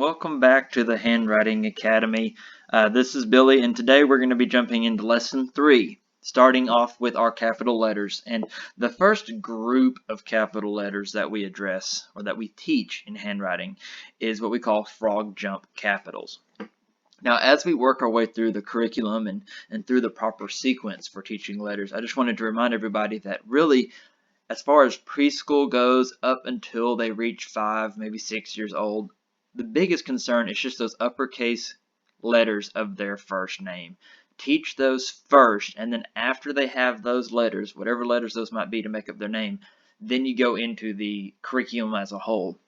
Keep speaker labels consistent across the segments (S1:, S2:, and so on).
S1: Welcome back to the Handwriting Academy. This is Billy, and today we're going to be jumping into Lesson 3, starting off with our capital letters. And the first group of capital letters that we address, or that we teach in handwriting, is what we call frog jump capitals. Now, as we work our way through the curriculum and through the proper sequence for teaching letters, I just wanted to remind everybody that really, as far as preschool goes, up until they reach 5, maybe 6 years old, the biggest concern is just those uppercase letters of their first name. Teach those first, and then after they have those letters, whatever letters those might be to make up their name, then you go into the curriculum as a whole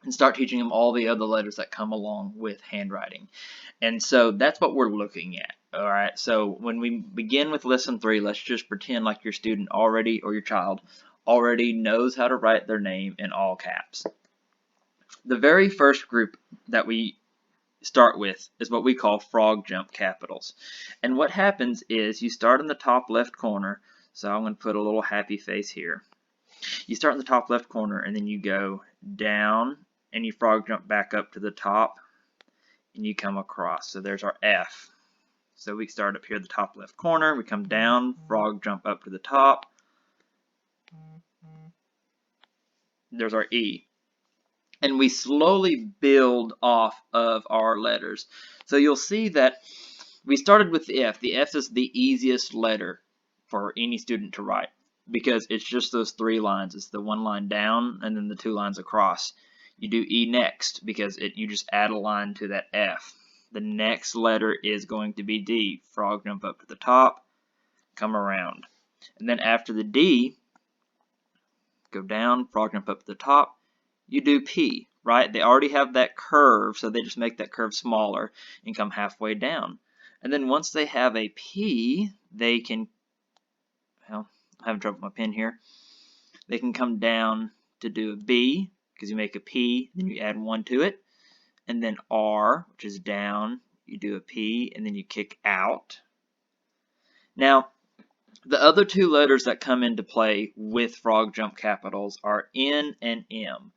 S1: and start teaching them all the other letters that come along with handwriting. And so that's what we're looking at. All right, so when we begin with Lesson 3, let's just pretend like your student already, or your child, already knows how to write their name in all caps. The very first group that we start with is what we call frog jump capitals. And what happens is you start in the top left corner, so I'm going to put a little happy face here. You start in the top left corner and then you go down and you frog jump back up to the top and you come across. So there's our F. So we start up here at the top left corner, we come down, frog jump up to the top. There's our E. And we slowly build off of our letters. So you'll see that we started with the F. The F is the easiest letter for any student to write because it's just those 3 lines. It's the 1 line down and then the 2 lines across. You do E next because you just add a line to that F. The next letter is going to be D. Frog jump up to the top, come around. And then after the D, go down, frog jump up to the top, you do P, right? They already have that curve, so they just make that curve smaller and come halfway down. And then once they have a P, they can, well, I'm having trouble with my pen here. They can come down to do a B, because you make a P, then you add 1 to it. And then R, which is down, you do a P, and then you kick out. Now, the other 2 letters that come into play with frog jump capitals are N and M.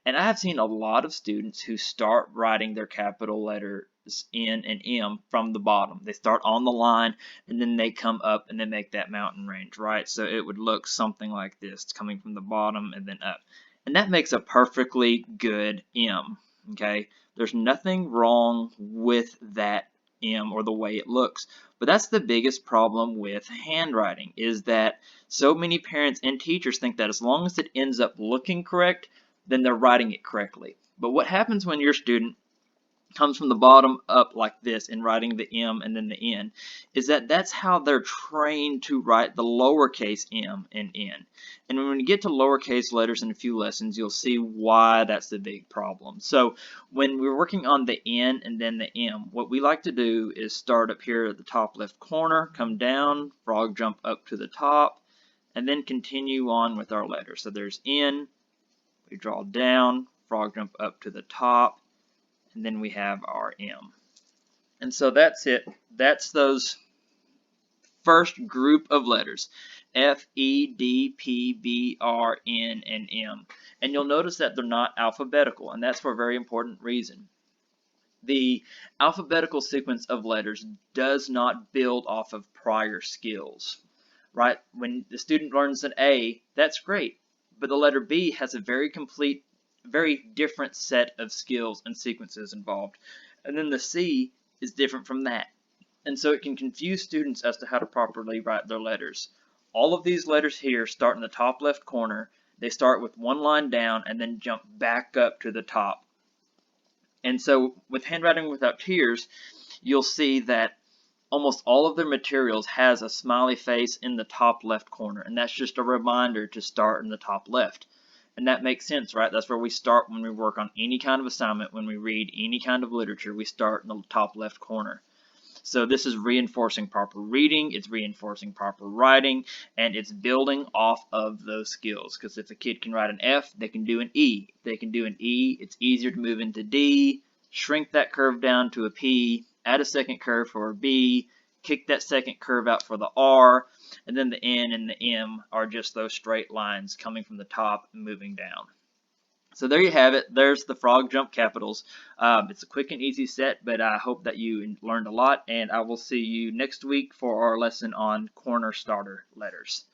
S1: And I have seen a lot of students who start writing their capital letters N and M from the bottom. They start on the line and then they come up and they make that mountain range, right? So it would look something like this, coming from the bottom and then up. And that makes a perfectly good M, okay? There's nothing wrong with that M or the way it looks. But that's the biggest problem with handwriting, is that so many parents and teachers think that as long as it ends up looking correct, then they're writing it correctly. But what happens when your student comes from the bottom up like this and writing the M and then the N is that that's how they're trained to write the lowercase m and N. And when we get to lowercase letters in a few lessons, you'll see why that's the big problem. So when we're working on the N and then the M, what we like to do is start up here at the top left corner, come down, frog jump up to the top, and then continue on with our letters. So there's N, we draw down, frog jump up to the top, and then we have our M. And so that's it. That's those first group of letters, F, E, D, P, B, R, N, and M. And you'll notice that they're not alphabetical, and that's for a very important reason. The alphabetical sequence of letters does not build off of prior skills, right? When the student learns an A, that's great, but the letter B has a very different set of skills and sequences involved. And then the C is different from that. And so it can confuse students as to how to properly write their letters. All of these letters here start in the top left corner. They start with 1 line down and then jump back up to the top. And so with Handwriting Without Tears, you'll see that almost all of their materials has a smiley face in the top left corner. And that's just a reminder to start in the top left. And that makes sense, right? That's where we start when we work on any kind of assignment. When we read any kind of literature, we start in the top left corner. So this is reinforcing proper reading, it's reinforcing proper writing, and it's building off of those skills. Because if a kid can write an F, they can do an E. If they can do an E, it's easier to move into D, shrink that curve down to a P, add a second curve for a B, kick that second curve out for the R, and then the N and the M are just those straight lines coming from the top and moving down. So there you have it. There's the frog jump capitals. It's a quick and easy set, but I hope that you learned a lot, and I will see you next week for our lesson on corner starter letters.